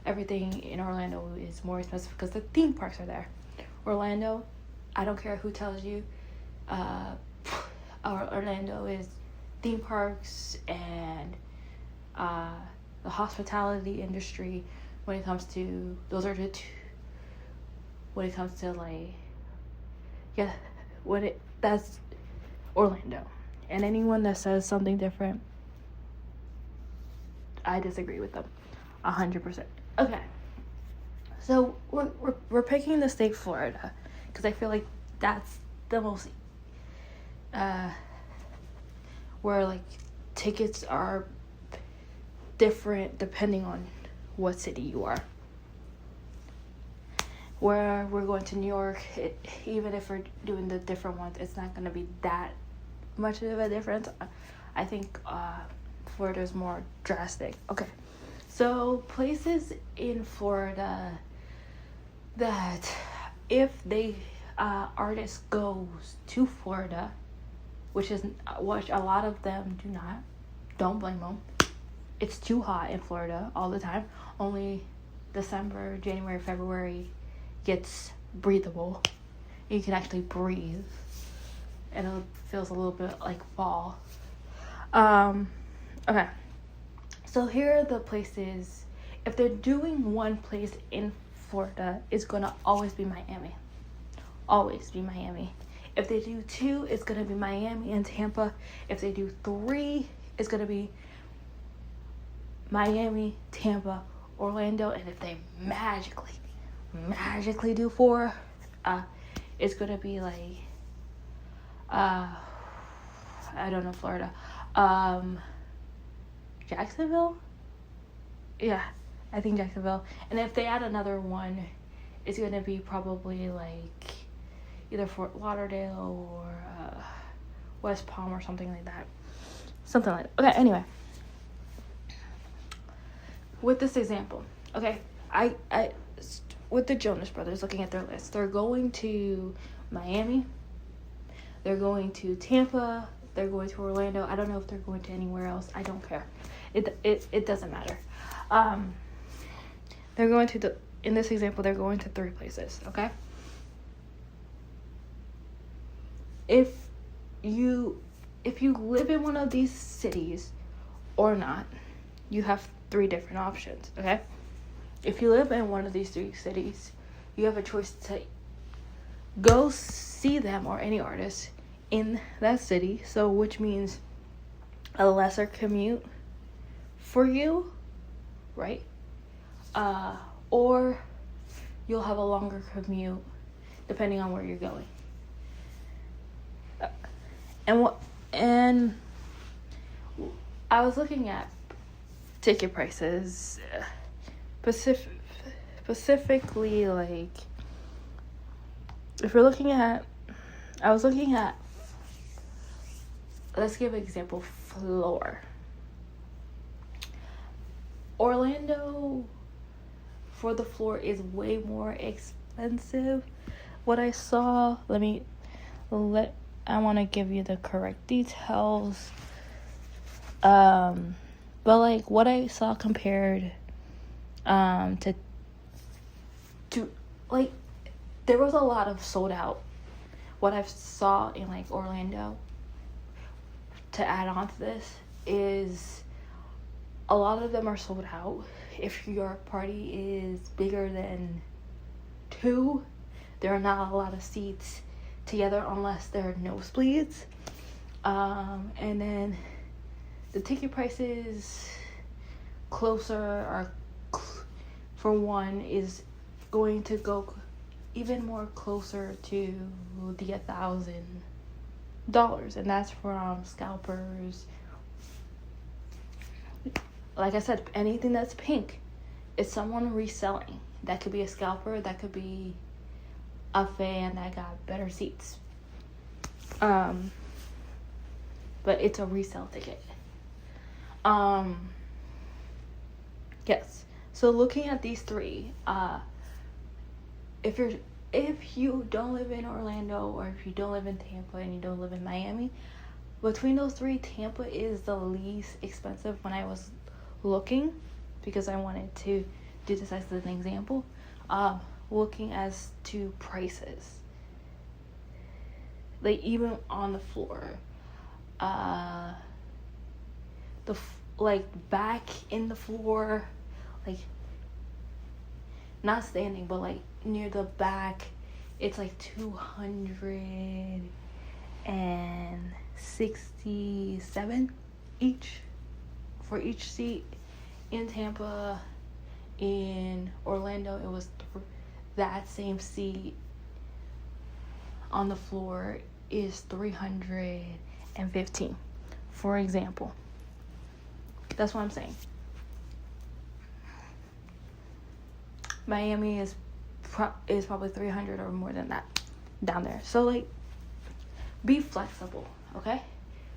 Everything in Orlando is more expensive because the theme parks are there. Orlando, I don't care who tells you, Orlando is theme parks and the hospitality industry. When it comes to, those are the two. When it comes to that's Orlando. And anyone that says something different, I disagree with them 100%. Okay, so we're picking the state Florida because I feel like that's the most where tickets are different depending on what city you are. Where we're going to New York, even if we're doing the different ones, it's not going to be that much of a difference. I think Florida is more drastic. Okay, so places in Florida that if they artist goes to Florida, which a lot of them do not, don't blame them. It's too hot in Florida all the time. Only December, January, February gets breathable. You can actually breathe, and it feels a little bit like fall. Okay, so here are the places. If they're doing one place in Florida, it's gonna always be Miami. Always be Miami. If they do 2, it's gonna be Miami and Tampa. If they do 3, it's gonna be Miami, Tampa, Orlando, and if they magically do 4, it's gonna be like I don't know, Florida, Jacksonville, yeah, I think Jacksonville, and if they add another one, it's gonna be probably like either Fort Lauderdale or West Palm or something like that. Okay, anyway. With this example, okay, I with the Jonas Brothers, looking at their list, they're going to Miami, they're going to Tampa, they're going to Orlando. I don't know if they're going to anywhere else. I don't care. It doesn't matter. They're going to in this example, they're going to 3 places, okay? If you live in one of these cities or not, you have 3 different options, okay? If you live in one of these 3 cities, you have a choice to go see them or any artist in that city, so which means a lesser commute for you, right? Or you'll have a longer commute depending on where you're going. And I was looking at ticket prices, specifically, like, if you're looking at, let's give an example, floor. Orlando for the floor is way more expensive. What I saw, I want to give you the correct details. But like what I saw compared to like, there was a lot of sold out. What I saw in like Orlando, to add on to this, is a lot of them are sold out. If your party is bigger than 2, there are not a lot of seats together unless there are nosebleeds. And then the ticket prices for one is going to go even more closer to the $1,000, and that's from scalpers. Like I said, anything that's pink is someone reselling. That could be a scalper, that could be a fan that got better seats. But it's a resale ticket. Yes. So looking at these 3, if you don't live in Orlando, or if you don't live in Tampa and you don't live in Miami, between those 3, Tampa is the least expensive when I was looking, because I wanted to do this as an example. Looking as to prices, like even on the floor, back in the floor, like not standing, but like near the back, it's like $267 each for each seat. In Tampa, in Orlando, it was that same seat on the floor is $315, for example. That's what I'm saying. Miami is probably $300 or more than that down there. So like, be flexible, okay?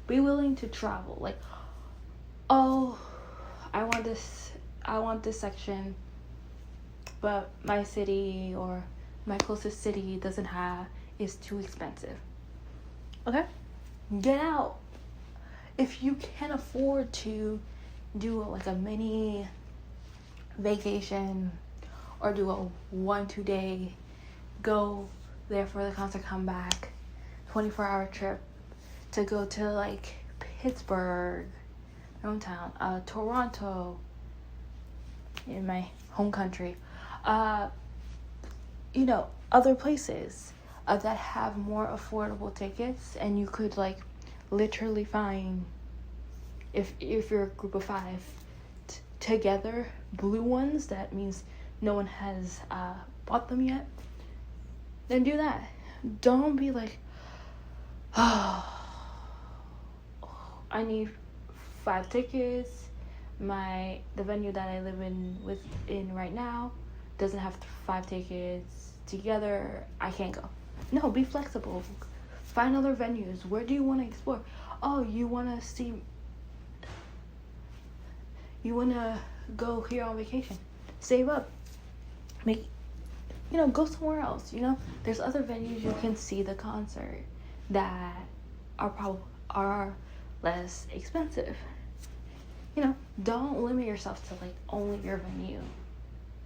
Be willing to travel. Like, oh, I want this section, but my city or my closest city is too expensive. Okay? Get out. If you can afford to do like a mini vacation or do a 1-2 day, go there for the concert, come back, 24-hour trip to go to like Pittsburgh, hometown, Toronto, in my home country, other places that have more affordable tickets, and you could like literally find, if you're a group of 5, together blue ones, that means no one has bought them yet, then do that. Don't be like, oh, I need 5 tickets. The venue that I live in right now doesn't have 5 tickets together. I can't go. No, be flexible. Find other venues. Where do you want to explore? Oh, you want to go here on vacation. Save up. Go somewhere else. There's other venues you can see the concert that are less expensive. Don't limit yourself to like only your venue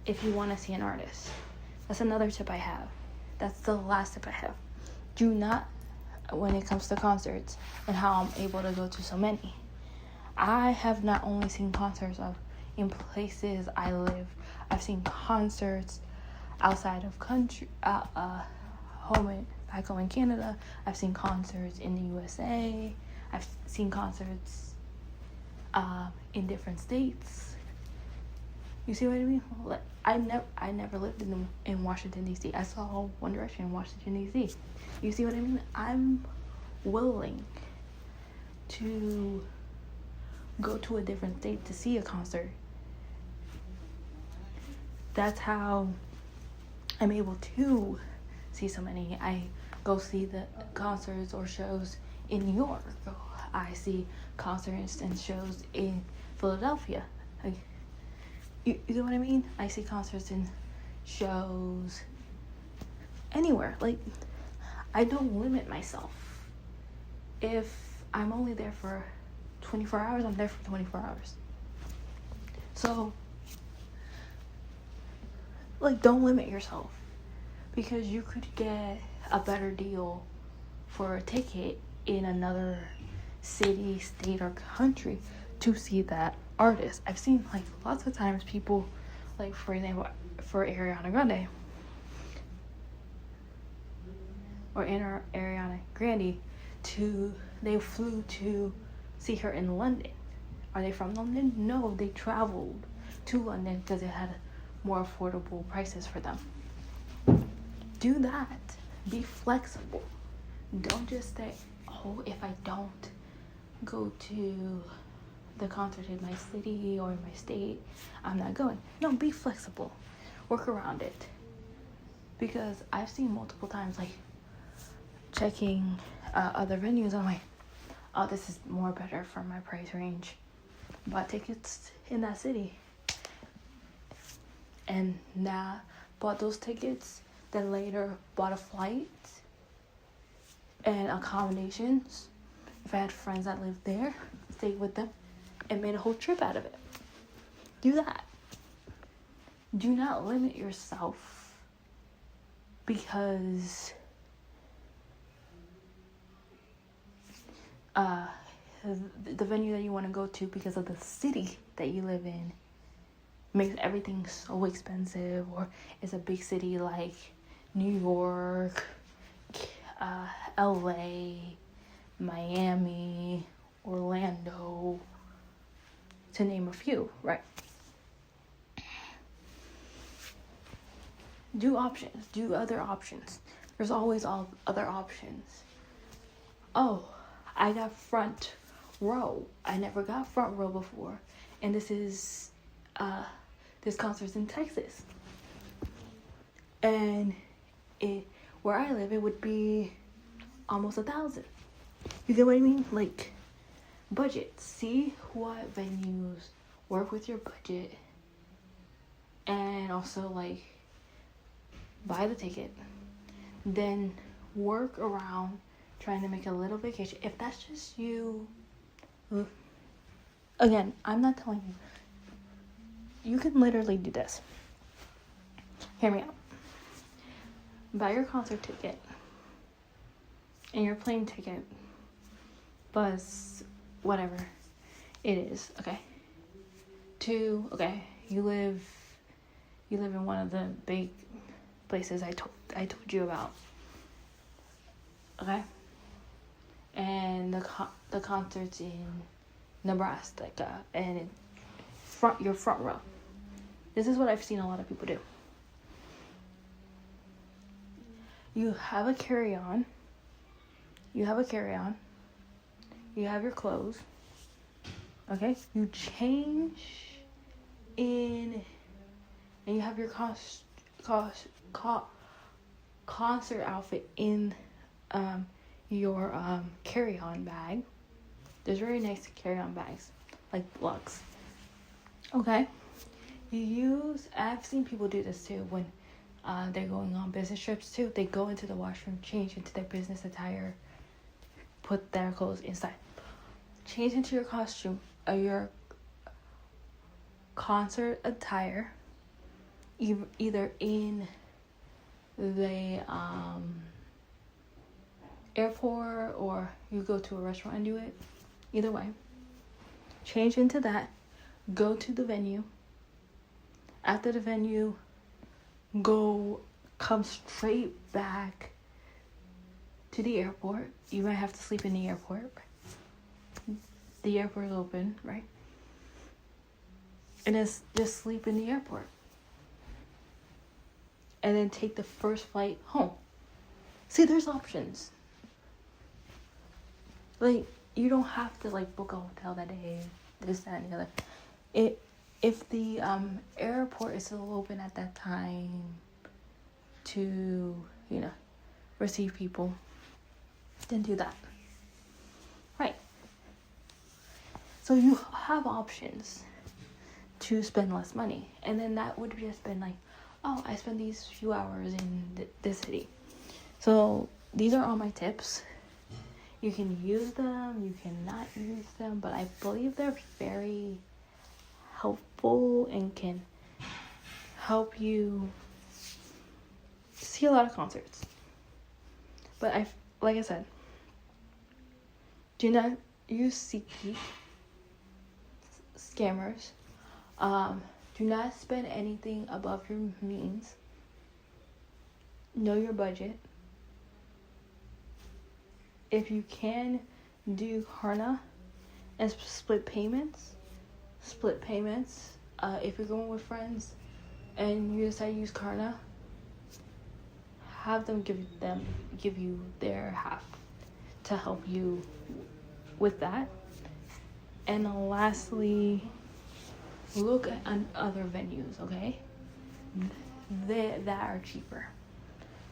if you want to see an artist. That's another tip I have. That's the last tip I have. Do not, when it comes to concerts and how I'm able to go to so many, I have not only seen concerts in places I live. I've seen concerts outside of country, back home in Canada. I've seen concerts in the USA. I've seen concerts in different states. You see what I mean? Like, I never lived in Washington D.C. I saw One Direction in Washington D.C. You see what I mean? I'm willing to go to a different state to see a concert. That's how I'm able to see so many. I go see the concerts or shows in New York. I see concerts and shows in Philadelphia. Like, you know what I mean? I see concerts and shows anywhere. Like, I don't limit myself. If I'm only there for 24 hours, I'm there for 24 hours. So, like, don't limit yourself, because you could get a better deal for a ticket in another city, state, or country to see that artist. I've seen like lots of times people, like for example, for Ariana Grande or Ariana Grande, they flew to see her in London. Are they from London? No, they traveled to London because it had more affordable prices for them. Do that. Be flexible. Don't just say, oh, if I don't go to the concert in my city or in my state, I'm not going. No, be flexible. Work around it. Because I've seen multiple times, like, checking other venues, I'm like, oh, this is more better for my price range. Bought tickets in that city. And now bought those tickets, then later bought a flight and accommodations. If I had friends that lived there, stayed with them, and made a whole trip out of it. Do that. Do not limit yourself because the venue that you want to go to, because of the city that you live in, makes everything so expensive, or it's a big city like New York, LA, Miami, Orlando, to name a few, right? Do options. Do other options. There's always other options. Oh, I got front row. I never got front row before. And this concert's in Texas. And where I live, it would be almost 1,000. You get what I mean? Like, budget. See what venues work with your budget. And also, like, buy the ticket. Then work around trying to make a little vacation. If that's just you, again, I'm not telling you. You can literally do this. Hear me out. Buy your concert ticket and your plane ticket, bus, whatever it is, okay? You live in one of the big places I told you about, okay? And the concert's in Nebraska, and your front row. This is what I've seen a lot of people do. You have a carry-on. You have your clothes. Okay? You change in, and you have your concert outfit in your carry-on bag. There's very nice carry-on bags, like Lux. Okay? I've seen people do this too when they're going on business trips too. They go into the washroom, change into their business attire, put their clothes inside. Change into your costume, your concert attire, either in the airport or you go to a restaurant and do it. Either way, change into that, go to the venue. After the venue, come straight back to the airport. You might have to sleep in the airport. The airport is open, right? And just sleep in the airport. And then take the first flight home. See, there's options. Like, you don't have to book a hotel that day, this, that, and the other. If the airport is still open at that time to, receive people, then do that. Right. So you have options to spend less money. And then that would just been I spend these few hours in this city. So these are all my tips. You can use them, you cannot use them, but I believe they're very helpful and can help you see a lot of concerts. But like I said, do not use SeatGeek, scammers. Do not spend anything above your means. Know your budget. If you can do Klarna and split payments. If you're going with friends and you decide to use Klarna, have them give you their half to help you with that. And lastly, look at other venues, okay? That are cheaper.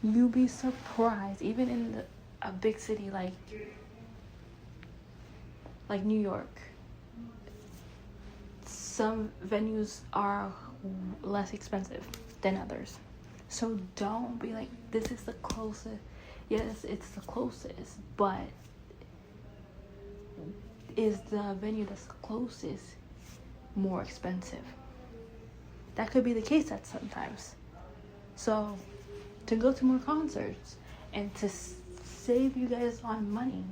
You'll be surprised, even in a big city like New York. Some venues are less expensive than others. So don't be like, this is the closest. Yes, it's the closest, but is the venue that's closest more expensive? That could be the case at sometimes. So to go to more concerts and to save you guys on money,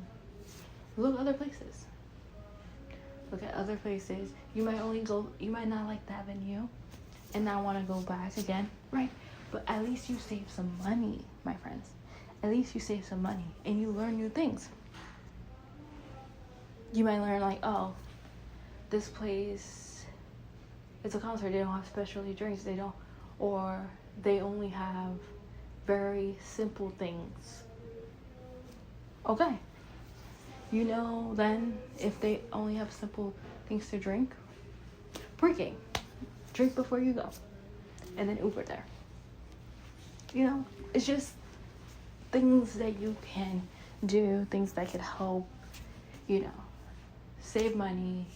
look other places. Look at other places. You might not like that venue and not want to go back again, right? But at least you save some money, my friends. At least you save some money and you learn new things. You might learn this place, it's a concert, they don't have specialty drinks, or they only have very simple things. Okay. Then if they only have simple things to drink, pre-game. Drink before you go. And then Uber there. It's just things that you can do, things that could help, save money,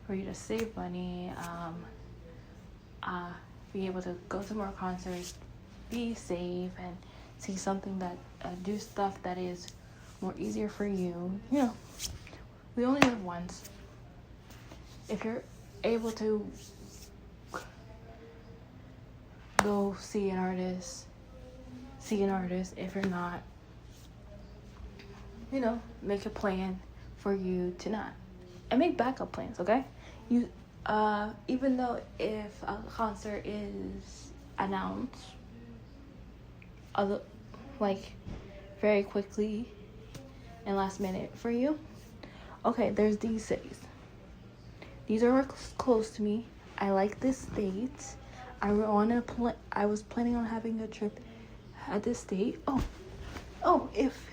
for you to save money, be able to go to more concerts, be safe, and see something that, do stuff that is more easier for you. We only live once. If you're able to go see an artist. If you're not, make a plan for you to not, and make backup plans. Okay, even though if a concert is announced, very quickly and last minute for you, okay, there's these cities. These are close to me. I like this state. I was planning on having a trip at this state. If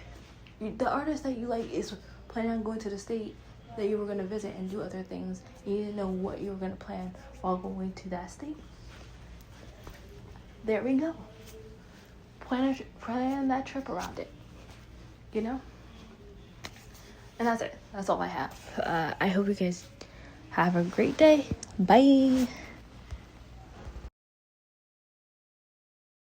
the artist that you like is planning on going to the state that you were going to visit and do other things, you didn't know what you were going to plan while going to that state, there we go. Plan that trip around it, you know? And that's it. That's all I have. I hope you guys have a great day. Bye.